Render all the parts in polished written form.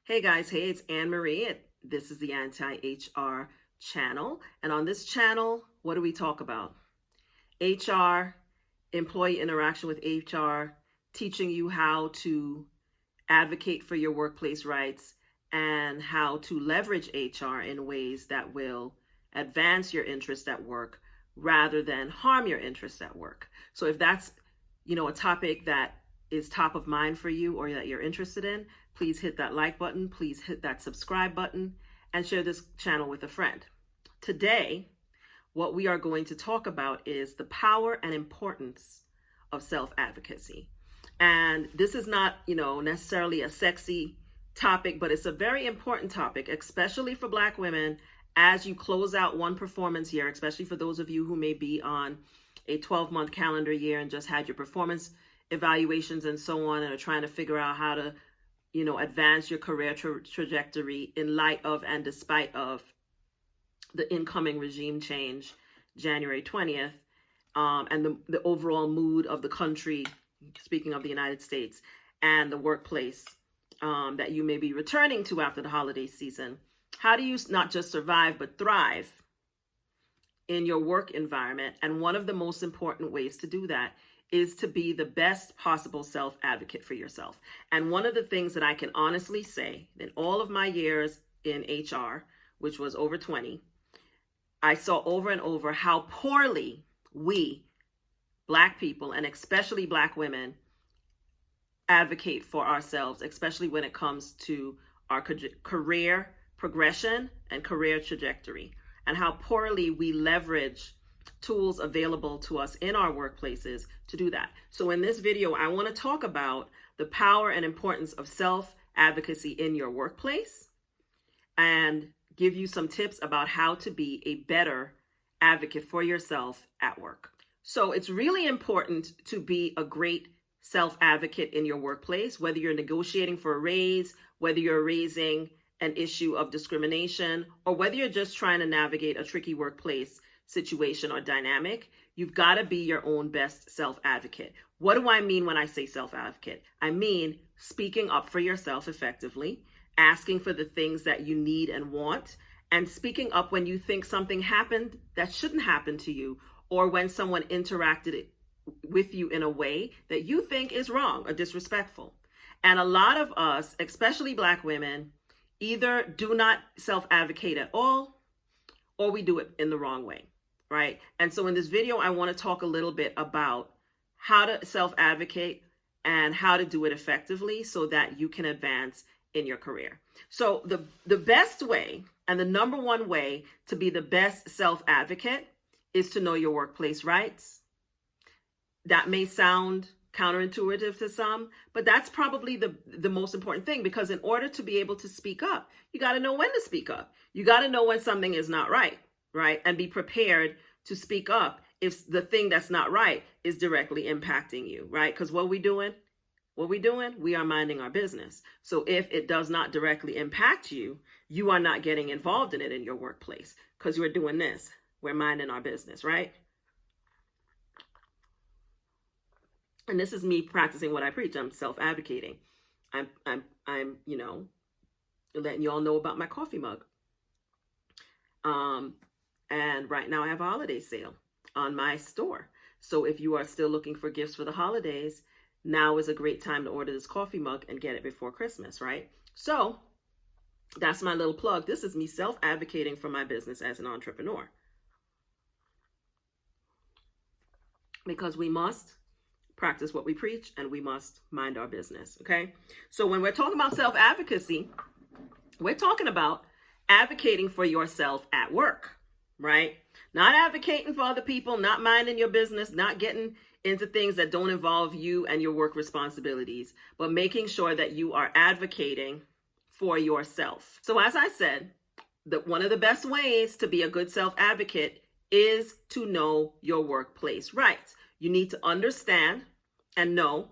Hey guys, hey, it's Anne Marie. This is the AntiHR channel. And on this channel, what do we talk about? HR, employee interaction with HR, teaching you how to advocate for your workplace rights and how to leverage HR in ways that will advance your interests at work rather than harm your interests at work. So if that's, a topic that is top of mind for you or that you're interested in, please hit that like button, please hit that subscribe button, and share this channel with a friend. Today, what we are going to talk about is the power and importance of self-advocacy. And this is not, necessarily a sexy topic, but it's a very important topic, especially for Black women as you close out one performance year, especially for those of you who may be on a 12-month calendar year and just had your performance evaluations and so on and are trying to figure out how to, advance your career trajectory in light of and despite of the incoming regime change, January 20th, and the overall mood of the country, speaking of the United States, and the workplace that you may be returning to after the holiday season. How do you not just survive, but thrive in your work environment? And one of the most important ways to do that is to be the best possible self-advocate for yourself. And one of the things that I can honestly say, in all of my years in HR, which was over 20, I saw over and over how poorly we, Black people, and especially Black women, advocate for ourselves, especially when it comes to our career progression and career trajectory, and how poorly we leverage tools available to us in our workplaces to do that. So in this video, I want to talk about the power and importance of self-advocacy in your workplace and give you some tips about how to be a better advocate for yourself at work. So it's really important to be a great self-advocate in your workplace, whether you're negotiating for a raise, whether you're raising an issue of discrimination, or whether you're just trying to navigate a tricky workplace situation or dynamic. You've got to be your own best self-advocate. What do I mean when I say self-advocate? I mean speaking up for yourself effectively, asking for the things that you need and want, and speaking up when you think something happened that shouldn't happen to you, or when someone interacted with you in a way that you think is wrong or disrespectful. And a lot of us, especially Black women, either do not self-advocate at all, or we do it in the wrong way, right? And so in this video, I want to talk a little bit about how to self-advocate and how to do it effectively so that you can advance in your career. So the best way and the number one way to be the best self-advocate is to know your workplace rights. That may sound counterintuitive to some, but that's probably the most important thing, because in order to be able to speak up, you got to know when to speak up. You got to know when something is not right? And be prepared to speak up if the thing that's not right is directly impacting you, right? Because what we doing? We are minding our business. So if it does not directly impact you, you are not getting involved in it in your workplace because we're doing this. We're minding our business, right? And this is me practicing what I preach. I'm self-advocating. I'm letting you all know about my coffee mug. And right now I have a holiday sale on my store. So if you are still looking for gifts for the holidays, now is a great time to order this coffee mug and get it before Christmas, right? So that's my little plug. This is me self-advocating for my business as an entrepreneur. Because we must practice what we preach and we must mind our business, okay? So when we're talking about self-advocacy, we're talking about advocating for yourself at work, right? Not advocating for other people, not minding your business, not getting into things that don't involve you and your work responsibilities, but making sure that you are advocating for yourself. So as I said, one of the best ways to be a good self-advocate is to know your workplace rights. You need to understand and know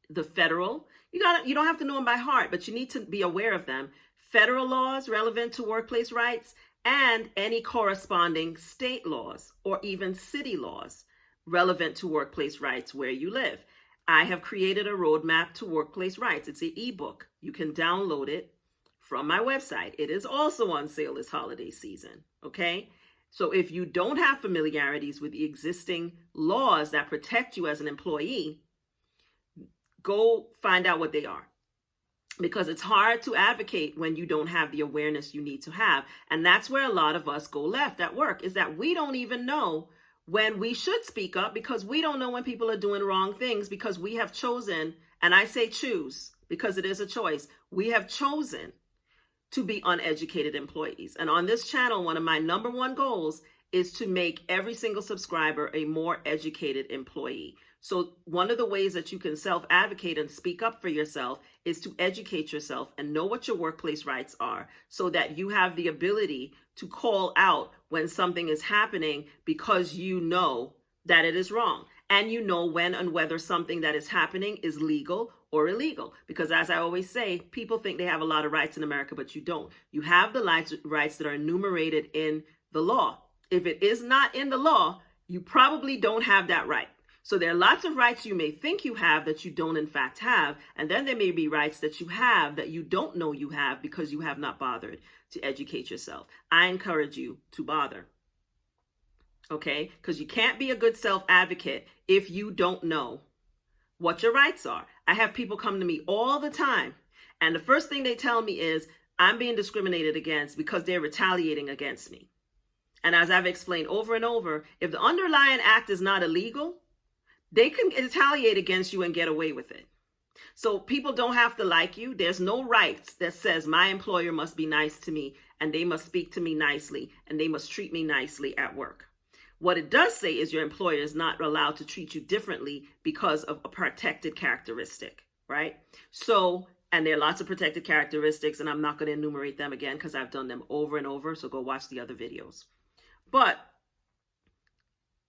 the federal, you don't have to know them by heart, but you need to be aware of them. Federal laws relevant to workplace rights and any corresponding state laws or even city laws relevant to workplace rights where you live. I have created a roadmap to workplace rights. It's an ebook. You can download it from my website. It is also on sale this holiday season, okay? So if you don't have familiarities with the existing laws that protect you as an employee, go find out what they are. Because it's hard to advocate when you don't have the awareness you need to have. And that's where a lot of us go left at work, is that we don't even know when we should speak up, because we don't know when people are doing wrong things, because we have chosen, and I say choose because it is a choice, we have chosen to be uneducated employees. And on this channel, one of my number one goals is to make every single subscriber a more educated employee. So one of the ways that you can self-advocate and speak up for yourself is to educate yourself and know what your workplace rights are, so that you have the ability to call out when something is happening, because you know that it is wrong. And you know when and whether something that is happening is legal or illegal. Because as I always say, people think they have a lot of rights in America, but you don't. You have the rights that are enumerated in the law. If it is not in the law, you probably don't have that right. So there are lots of rights you may think you have that you don't in fact have. And then there may be rights that you have that you don't know you have because you have not bothered to educate yourself. I encourage you to bother. Okay? Because you can't be a good self-advocate if you don't know what your rights are. I have people come to me all the time, and the first thing they tell me is, I'm being discriminated against because they're retaliating against me. And as I've explained over and over, if the underlying act is not illegal, they can retaliate against you and get away with it. So people don't have to like you. There's no rights that says my employer must be nice to me, and they must speak to me nicely, and they must treat me nicely at work. What it does say is your employer is not allowed to treat you differently because of a protected characteristic, right? So, and there are lots of protected characteristics, and I'm not going to enumerate them again because I've done them over and over. So go watch the other videos. But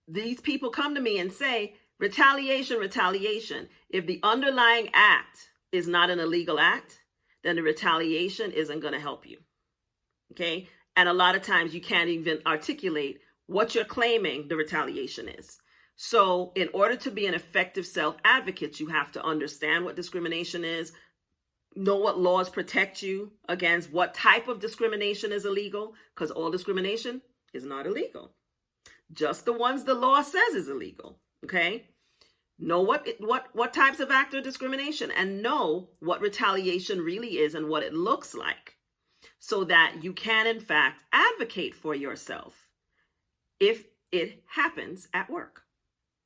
these people come to me and say, retaliation. If the underlying act is not an illegal act, then the retaliation isn't going to help you. Okay? And a lot of times you can't even articulate what you're claiming the retaliation is. So in order to be an effective self-advocate, you have to understand what discrimination is, know what laws protect you against what type of discrimination is illegal, because all discrimination is not illegal. Just the ones the law says is illegal. Okay? Know what types of act are discrimination, and know what retaliation really is and what it looks like, so that you can in fact advocate for yourself if it happens at work.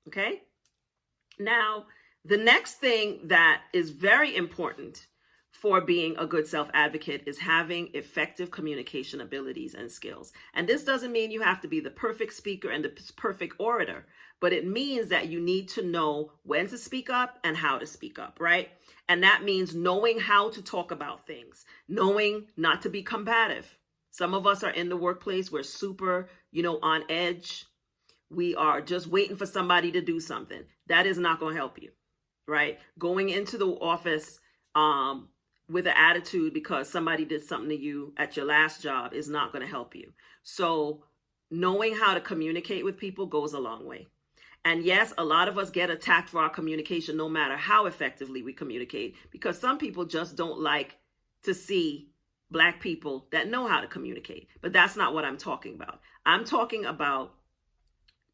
Okay? Now, the next thing that is very important for being a good self-advocate is having effective communication abilities and skills. And this doesn't mean you have to be the perfect speaker and the perfect orator, but it means that you need to know when to speak up and how to speak up, right? And that means knowing how to talk about things, knowing not to be combative. Some of us are in the workplace, we're super, on edge. We are just waiting for somebody to do something. That is not going to help you, right? Going into the office with an attitude because somebody did something to you at your last job is not going to help you. So knowing how to communicate with people goes a long way. And yes, a lot of us get attacked for our communication no matter how effectively we communicate, because some people just don't like to see Black people that know how to communicate. But that's not what I'm talking about. I'm talking about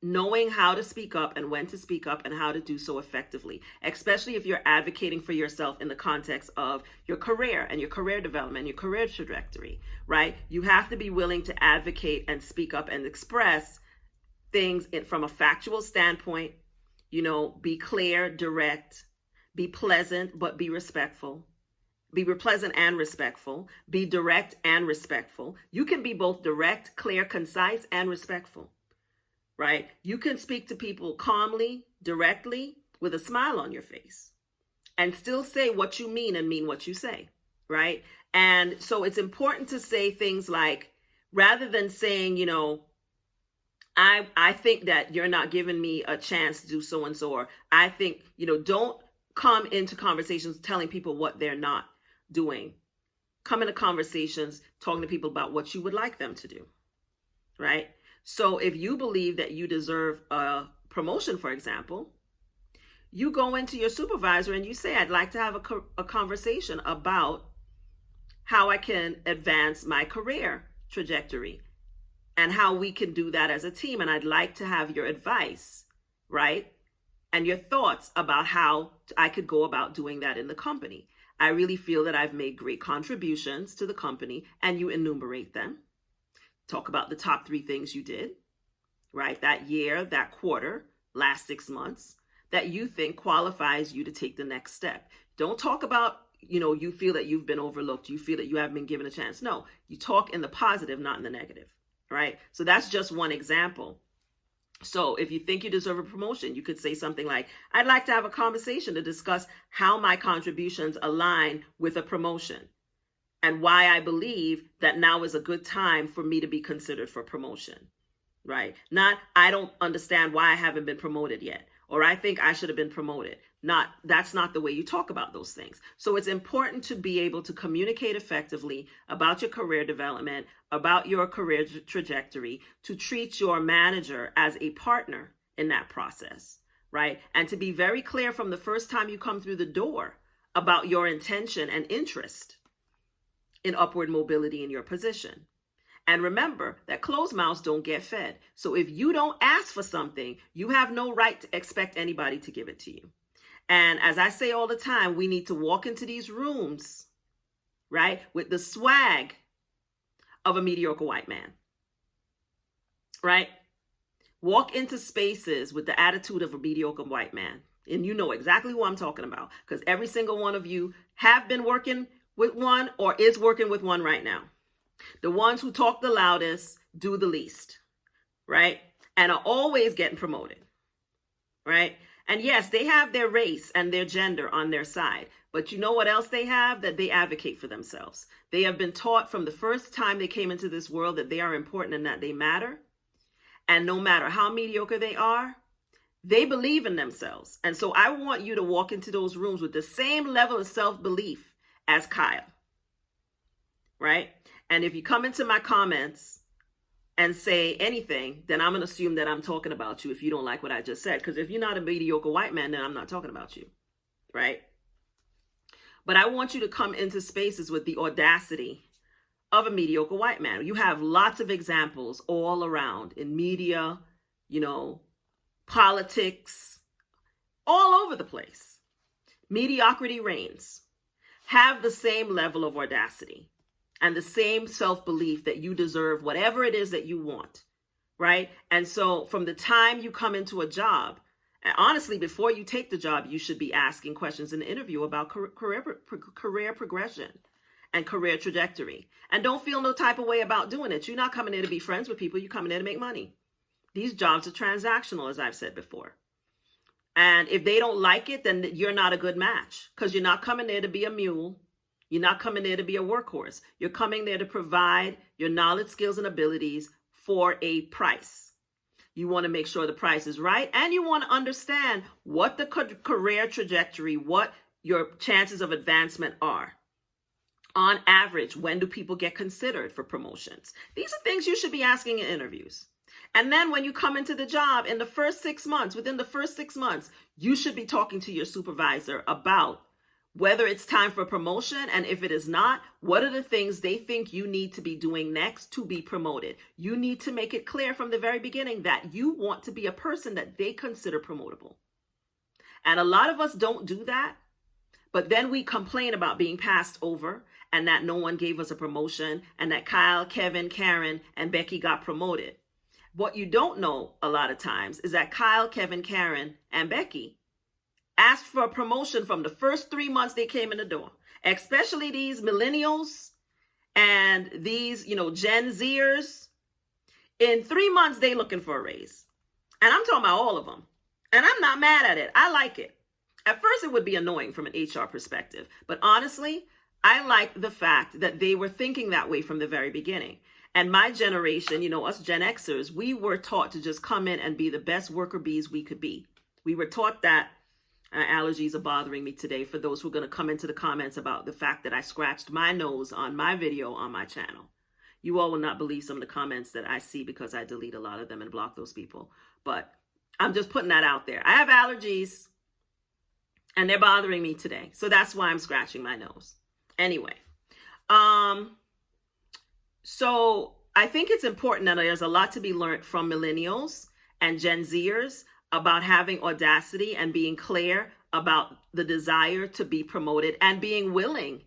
knowing how to speak up and when to speak up and how to do so effectively, especially if you're advocating for yourself in the context of your career and your career development, your career trajectory, right? You have to be willing to advocate and speak up and express things from a factual standpoint, be clear, direct, be pleasant, but be respectful. Be pleasant and respectful. Be direct and respectful. You can be both direct, clear, concise, and respectful. Right? You can speak to people calmly, directly, with a smile on your face, and still say what you mean and mean what you say, right? And so it's important to say things like, rather than saying, I think that you're not giving me a chance to do so-and-so, or I think, don't come into conversations telling people what they're not doing. Come into conversations talking to people about what you would like them to do, right? So if you believe that you deserve a promotion, for example, you go into your supervisor and you say, I'd like to have a conversation about how I can advance my career trajectory and how we can do that as a team. And I'd like to have your advice, right? And your thoughts about how I could go about doing that in the company. I really feel that I've made great contributions to the company, and you enumerate them. Talk about the top 3 things you did, right? That year, that quarter, last 6 months, that you think qualifies you to take the next step. Don't talk about, you feel that you've been overlooked. You feel that you haven't been given a chance. No, you talk in the positive, not in the negative, right? So that's just one example. So if you think you deserve a promotion, you could say something like, I'd like to have a conversation to discuss how my contributions align with a promotion and why I believe that now is a good time for me to be considered for promotion, right? Not, I don't understand why I haven't been promoted yet, or I think I should have been promoted. That's not the way you talk about those things. So it's important to be able to communicate effectively about your career development, about your career trajectory, to treat your manager as a partner in that process, right? And to be very clear from the first time you come through the door about your intention and interest in upward mobility in your position. And remember that closed mouths don't get fed. So if you don't ask for something, you have no right to expect anybody to give it to you. And as I say all the time, we need to walk into these rooms, right, with the swag of a mediocre white man, right? Walk into spaces with the attitude of a mediocre white man. And you know exactly who I'm talking about, because every single one of you have been working with one or is working with one right now. The ones who talk the loudest do the least, right? And are always getting promoted, right? And yes, they have their race and their gender on their side. But you know what else they have? That they advocate for themselves. They have been taught from the first time they came into this world that they are important and that they matter. And no matter how mediocre they are, they believe in themselves. And so I want you to walk into those rooms with the same level of self-belief as Kyle, right? And if you come into my comments and say anything, then I'm going to assume that I'm talking about you if you don't like what I just said. Because if you're not a mediocre white man, then I'm not talking about you, right? But I want you to come into spaces with the audacity of a mediocre white man. You have lots of examples all around in media, politics, all over the place. Mediocrity reigns. Have the same level of audacity and the same self-belief that you deserve whatever it is that you want, right? And so from the time you come into a job, and honestly, before you take the job, you should be asking questions in the interview about career progression and career trajectory. And don't feel no type of way about doing it. You're not coming there to be friends with people. You're coming there to make money. These jobs are transactional, as I've said before. And if they don't like it, then you're not a good match, because you're not coming there to be a mule. You're not coming there to be a workhorse. You're coming there to provide your knowledge, skills, and abilities for a price. You want to make sure the price is right, and you want to understand what the career trajectory, what your chances of advancement are. On average, when do people get considered for promotions? These are things you should be asking in interviews. And then when you come into the job in the first 6 months, within the first 6 months, you should be talking to your supervisor about whether it's time for promotion, and if it is not, what are the things they think you need to be doing next to be promoted? You need to make it clear from the very beginning that you want to be a person that they consider promotable. And a lot of us don't do that, but then we complain about being passed over and that no one gave us a promotion and that Kyle, Kevin, Karen, and Becky got promoted. What you don't know a lot of times is that Kyle, Kevin, Karen, and Becky asked for a promotion from the first 3 months they came in the door, especially these millennials and these, Gen Zers. In 3 months, they looking for a raise. And I'm talking about all of them. And I'm not mad at it. I like it. At first, it would be annoying from an HR perspective. But honestly, I like the fact that they were thinking that way from the very beginning. And my generation, us Gen Xers, we were taught to just come in and be the best worker bees we could be. We were taught that. Allergies are bothering me today for those who are going to come into the comments about the fact that I scratched my nose on my video on my channel. You all will not believe some of the comments that I see because I delete a lot of them and block those people. But I'm just putting that out there. I have allergies and they're bothering me today. So that's why I'm scratching my nose. Anyway, So I think it's important that there's a lot to be learned from millennials and Gen Zers about having audacity and being clear about the desire to be promoted and being willing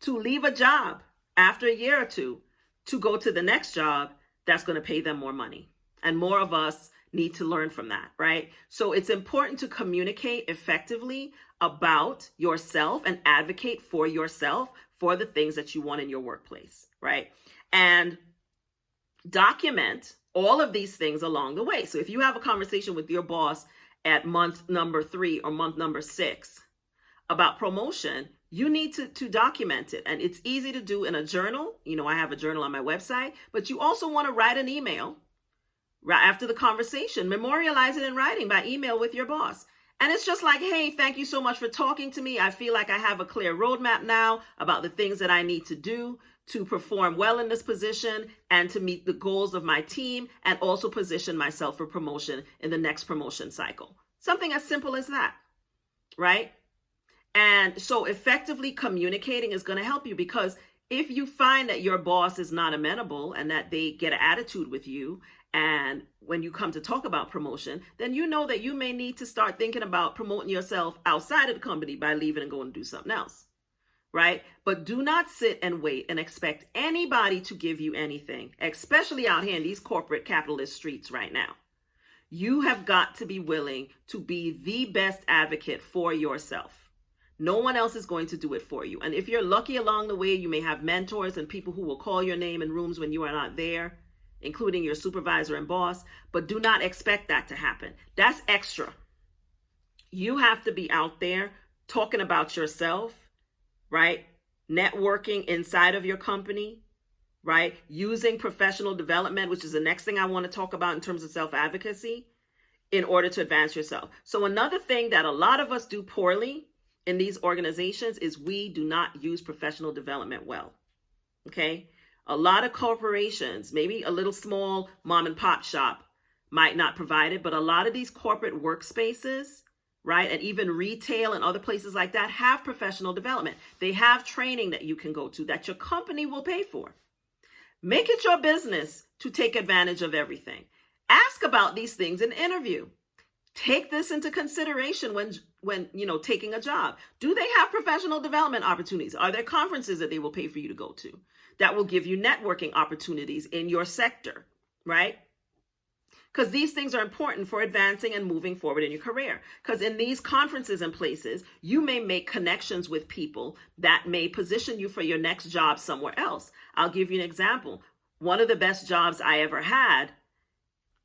to leave a job after a year or two to go to the next job that's going to pay them more money. And more of us need to learn from that, right? So it's important to communicate effectively about yourself and advocate for yourself for the things that you want in your workplace, right? And document all of these things along the way. So if you have a conversation with your boss at month number 3 or month number 6 about promotion, you need to document it. And it's easy to do in a journal. You know, I have a journal on my website, but you also want to write an email right after the conversation. Memorialize it in writing by email with your boss. And it's just like, hey, thank you so much for talking to me. I feel like I have a clear roadmap now about the things that I need to do to perform well in this position and to meet the goals of my team and also position myself for promotion in the next promotion cycle. Something as simple as that, right? And so effectively communicating is going to help you, because if you find that your boss is not amenable and that they get an attitude with you, and when you come to talk about promotion, then you know that you may need to start thinking about promoting yourself outside of the company by leaving and going to do something else, right? But do not sit and wait and expect anybody to give you anything, especially out here in these corporate capitalist streets right now. You have got to be willing to be the best advocate for yourself. No one else is going to do it for you. And if you're lucky along the way, you may have mentors and people who will call your name in rooms when you are not there, including your supervisor and boss, but do not expect that to happen. That's extra. You have to be out there talking about yourself, right? Networking inside of your company, right? Using professional development, which is the next thing I want to talk about in terms of self-advocacy, in order to advance yourself. So another thing that a lot of us do poorly in these organizations is we do not use professional development well, okay? A lot of corporations, maybe a little small mom and pop shop might not provide it, but a lot of these corporate workspaces, right, and even retail and other places like that have professional development. They have training that you can go to that your company will pay for. Make it your business to take advantage of everything. Ask about these things in interview. Take this into consideration when taking a job. Do they have professional development opportunities? Are there conferences that they will pay for you to go to that will give you networking opportunities in your sector, right? Because these things are important for advancing and moving forward in your career. Because in these conferences and places, you may make connections with people that may position you for your next job somewhere else. I'll give you an example. One of the best jobs I ever had,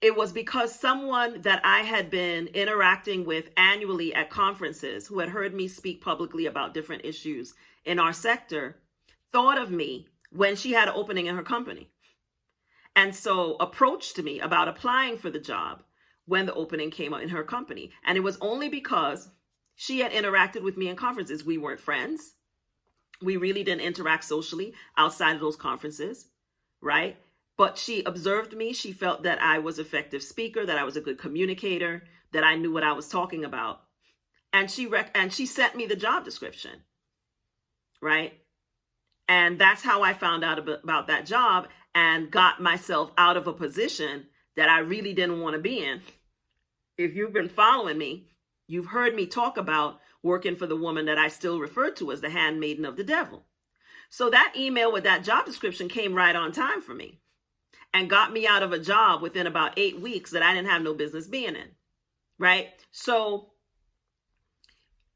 it was because someone that I had been interacting with annually at conferences, who had heard me speak publicly about different issues in our sector, thought of me when she had an opening in her company. And so approached me about applying for the job when the opening came up in her company. And it was only because she had interacted with me in conferences. We weren't friends. We really didn't interact socially outside of those conferences, right? But she observed me. She felt that I was an effective speaker, that I was a good communicator, that I knew what I was talking about. And she sent me the job description, right? And that's how I found out about that job and got myself out of a position that I really didn't want to be in. If you've been following me, you've heard me talk about working for the woman that I still refer to as the handmaiden of the devil. So that email with that job description came right on time for me and got me out of a job within about 8 weeks that I didn't have no business being in, right? So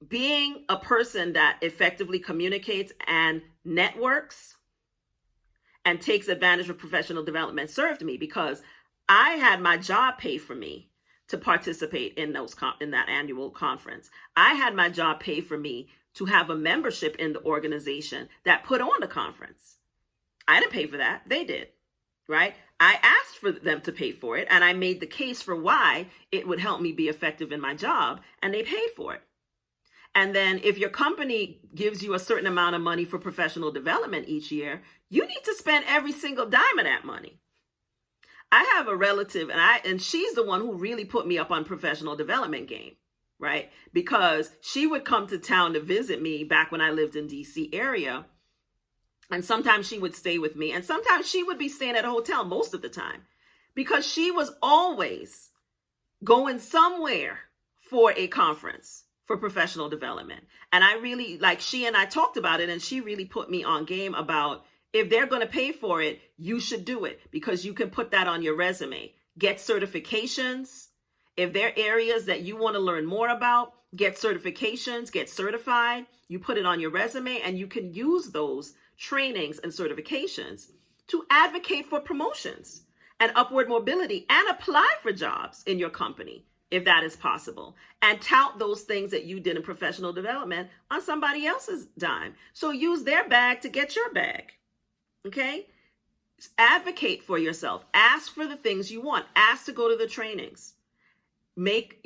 being a person that effectively communicates and networks and takes advantage of professional development served me, because I had my job pay for me to participate in that annual conference. I had my job pay for me to have a membership in the organization that put on the conference. I didn't pay for that. They did, right? I asked for them to pay for it, and I made the case for why it would help me be effective in my job, and they paid for it. And then if your company gives you a certain amount of money for professional development each year, you need to spend every single dime of that money. I have a relative, and she's the one who really put me up on professional development game, right? Because she would come to town to visit me back when I lived in DC area. And sometimes she would stay with me, and sometimes she would be staying at a hotel most of the time, because she was always going somewhere for a conference for professional development. And I really, like, she and I talked about it, and she really put me on game about, if they're going to pay for it, you should do it, because you can put that on your resume. Get certifications. If there are areas that you want to learn more about, get certifications, get certified. You put it on your resume, and you can use those trainings and certifications to advocate for promotions and upward mobility, and apply for jobs in your company if that is possible, and tout those things that you did in professional development on somebody else's dime. So use their bag to get your bag. Okay? Advocate for yourself. Ask for the things you want. Ask to go to the trainings. Make,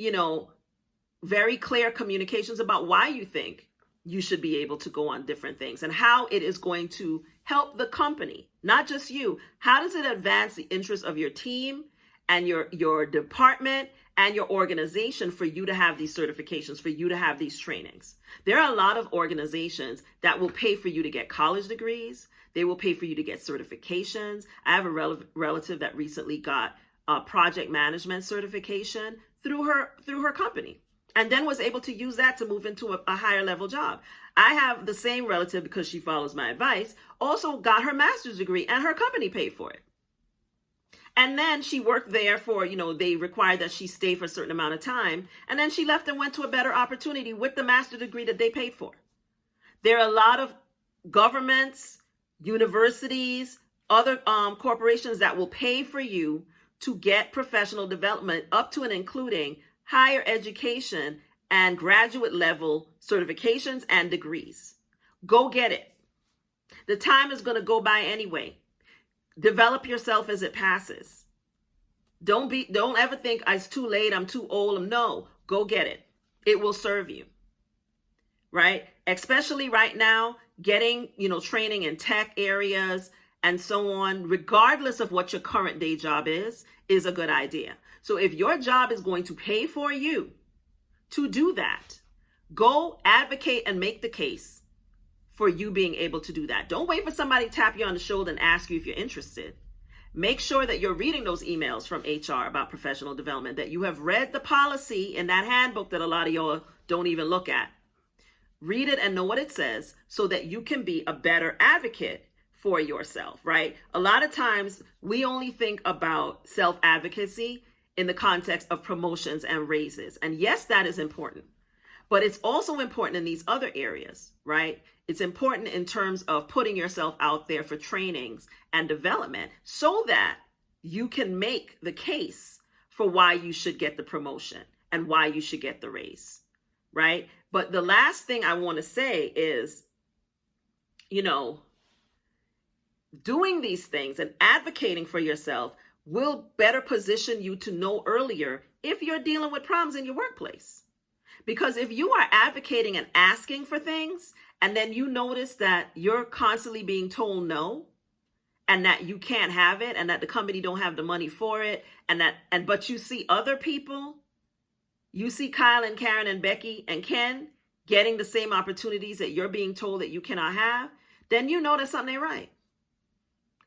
very clear communications about why you think you should be able to go on different things and how it is going to help the company, not just you. How does it advance the interests of your team and your department and your organization for you to have these certifications, for you to have these trainings? There are a lot of organizations that will pay for you to get college degrees. They will pay for you to get certifications. I have a relative that recently got a project management certification through her company, and then was able to use that to move into a higher level job. I have the same relative, because she follows my advice, also got her master's degree, and her company paid for it. And then she worked there for, they required that she stay for a certain amount of time. And then she left and went to a better opportunity with the master's degree that they paid for. There are a lot of governments, universities, other corporations that will pay for you to get professional development up to and including higher education and graduate level certifications and degrees. Go get it. The time is going to go by anyway. Develop yourself as it passes. Don't ever think it's too late, I'm too old. No, go get it. It will serve you. Right? Especially right now, getting, training in tech areas and so on, regardless of what your current day job is a good idea. So if your job is going to pay for you to do that, go advocate and make the case for you being able to do that. Don't wait for somebody to tap you on the shoulder and ask you if you're interested. Make sure that you're reading those emails from HR about professional development, that you have read the policy in that handbook that a lot of y'all don't even look at. Read it and know what it says so that you can be a better advocate for yourself, right? A lot of times we only think about self-advocacy in the context of promotions and raises. And yes, that is important, but it's also important in these other areas, right? It's important in terms of putting yourself out there for trainings and development so that you can make the case for why you should get the promotion and why you should get the raise, right? But the last thing I want to say is, doing these things and advocating for yourself will better position you to know earlier if you're dealing with problems in your workplace. Because if you are advocating and asking for things, and then you notice that you're constantly being told no, and that you can't have it, and that the company don't have the money for it, but you see other people, you see Kyle and Karen and Becky and Ken getting the same opportunities that you're being told that you cannot have, then you know that something ain't right.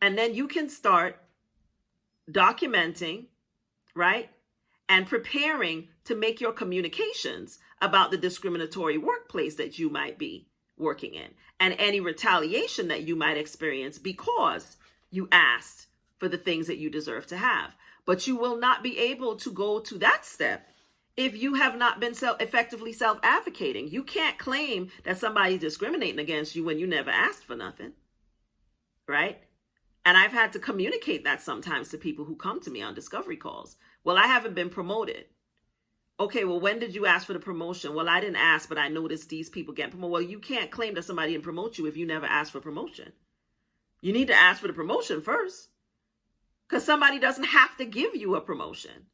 And then you can start documenting, right? And preparing to make your communications about the discriminatory workplace that you might be working in, and any retaliation that you might experience because you asked for the things that you deserve to have. But you will not be able to go to that step if you have not been effectively self-advocating. You can't claim that somebody's discriminating against you when you never asked for nothing, right? And I've had to communicate that sometimes to people who come to me on discovery calls. Well, I haven't been promoted. Okay, well, when did you ask for the promotion? Well, I didn't ask, but I noticed these people get promoted. Well, you can't claim that somebody didn't promote you if you never asked for promotion. You need to ask for the promotion first, because somebody doesn't have to give you a promotion.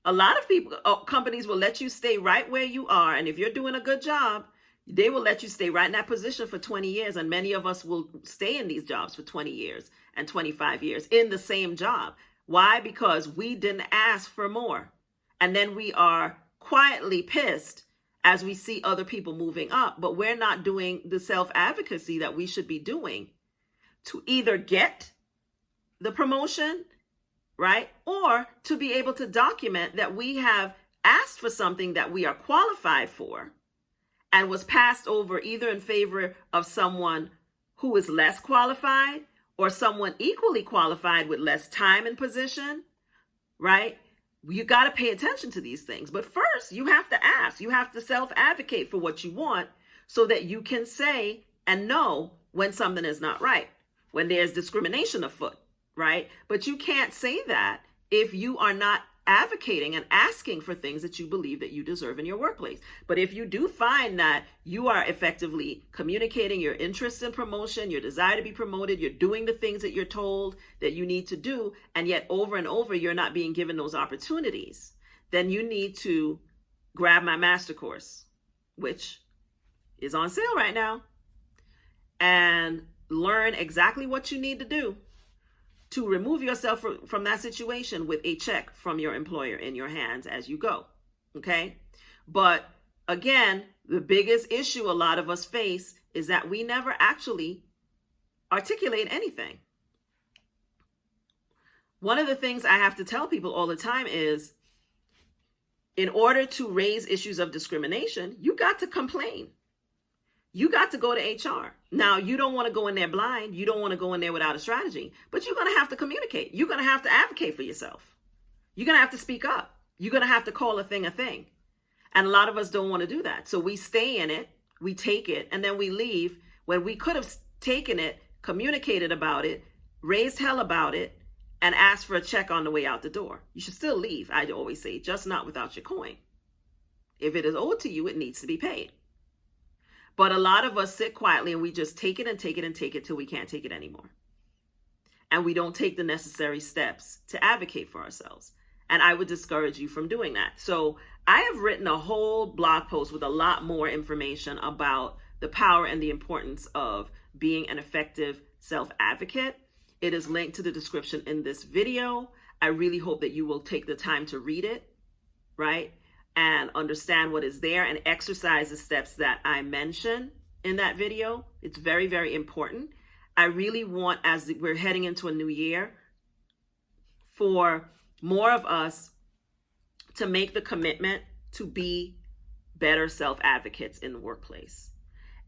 A lot of companies will let you stay right where you are. And if you're doing a good job, they will let you stay right in that position for 20 years. And many of us will stay in these jobs for 20 years and 25 years in the same job. Why? Because we didn't ask for more. And then we are quietly pissed as we see other people moving up, but we're not doing the self-advocacy that we should be doing to either get the promotion, right? Or to be able to document that we have asked for something that we are qualified for and was passed over either in favor of someone who is less qualified or someone equally qualified with less time and position, right? You got to pay attention to these things. But first, you have to ask. You have to self-advocate for what you want so that you can say and know when something is not right, when there's discrimination afoot, right? But you can't say that if you are not advocating and asking for things that you believe that you deserve in your workplace. But if you do find that you are effectively communicating your interest in promotion, your desire to be promoted, you're doing the things that you're told that you need to do, and yet over and over you're not being given those opportunities, then you need to grab my master course, which is on sale right now, and learn exactly what you need to do to remove yourself from that situation with a check from your employer in your hands as you go, okay? But again, the biggest issue a lot of us face is that we never actually articulate anything. One of the things I have to tell people all the time is, in order to raise issues of discrimination, you got to complain. You got to go to HR. Now, you don't want to go in there blind. You don't want to go in there without a strategy, but you're going to have to communicate. You're going to have to advocate for yourself. You're going to have to speak up. You're going to have to call a thing a thing. And a lot of us don't want to do that. So we stay in it, we take it, and then we leave when we could have taken it, communicated about it, raised hell about it, and asked for a check on the way out the door. You should still leave, I always say, just not without your coin. If it is owed to you, it needs to be paid. But a lot of us sit quietly and we just take it and take it and take it till we can't take it anymore. And we don't take the necessary steps to advocate for ourselves. And I would discourage you from doing that. So I have written a whole blog post with a lot more information about the power and the importance of being an effective self-advocate. It is linked to the description in this video. I really hope that you will take the time to read it, right? And understand what is there and exercise the steps that I mentioned in that video. It's very, very important. I really want, as we're heading into a new year, for more of us to make the commitment to be better self-advocates in the workplace.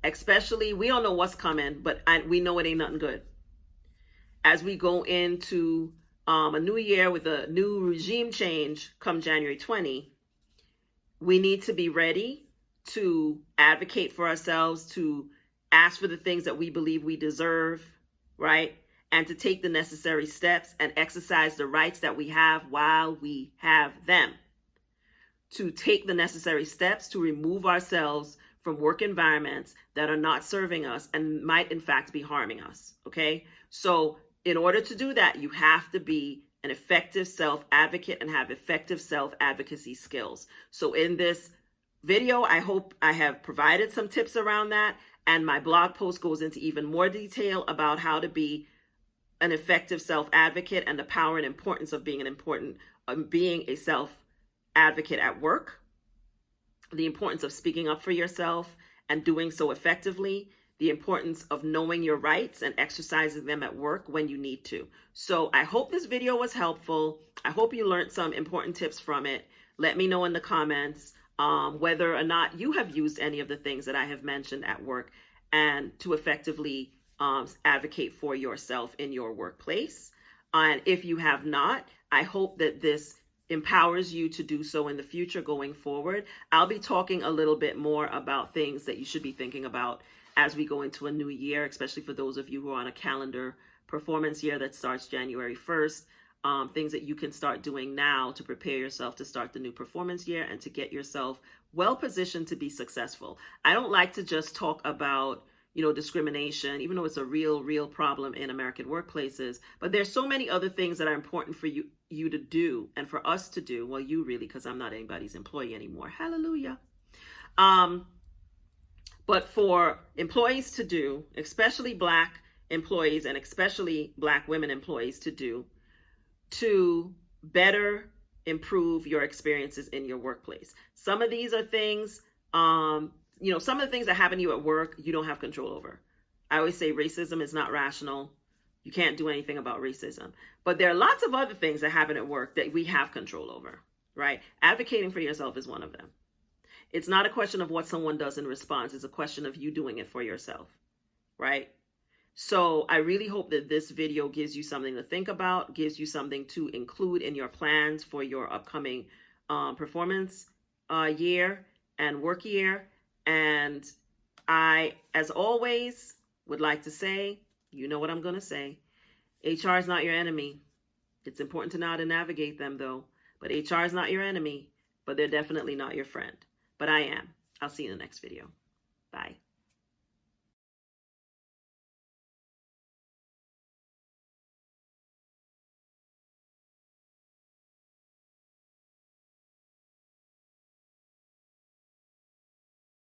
Especially, we don't know what's coming, but we know it ain't nothing good. As we go into a new year with a new regime change come January 20, we need to be ready to advocate for ourselves, to ask for the things that we believe we deserve, right? And to take the necessary steps and exercise the rights that we have while we have them. To take the necessary steps to remove ourselves from work environments that are not serving us and might in fact be harming us, okay? So in order to do that, you have to be an effective self-advocate and have effective self-advocacy skills. So in this video, I hope I have provided some tips around that. And my blog post goes into even more detail about how to be an effective self-advocate and the power and importance of being a self-advocate at work, the importance of speaking up for yourself and doing so effectively, the importance of knowing your rights and exercising them at work when you need to. So I hope this video was helpful. I hope you learned some important tips from it. Let me know in the comments whether or not you have used any of the things that I have mentioned at work and to effectively advocate for yourself in your workplace. And if you have not, I hope that this empowers you to do so in the future going forward. I'll be talking a little bit more about things that you should be thinking about as we go into a new year, especially for those of you who are on a calendar performance year that starts January 1st, things that you can start doing now to prepare yourself to start the new performance year and to get yourself well positioned to be successful. I don't like to just talk about, discrimination, even though it's a real problem in American workplaces, but there's so many other things that are important for you to do and for us to do. Well, you really, because I'm not anybody's employee anymore. Hallelujah. But for employees to do, especially Black employees and especially Black women employees to do, to better improve your experiences in your workplace. Some of these are things, some of the things that happen to you at work, you don't have control over. I always say racism is not rational. You can't do anything about racism. But there are lots of other things that happen at work that we have control over, right? Advocating for yourself is one of them. It's not a question of what someone does in response. It's a question of you doing it for yourself, right? So I really hope that this video gives you something to think about, gives you something to include in your plans for your upcoming performance year and work year. And I, as always, would like to say, you know what I'm going to say. HR is not your enemy. It's important to know how to navigate them, though. But HR is not your enemy, but they're definitely not your friend. But I am. I'll see you in the next video. Bye.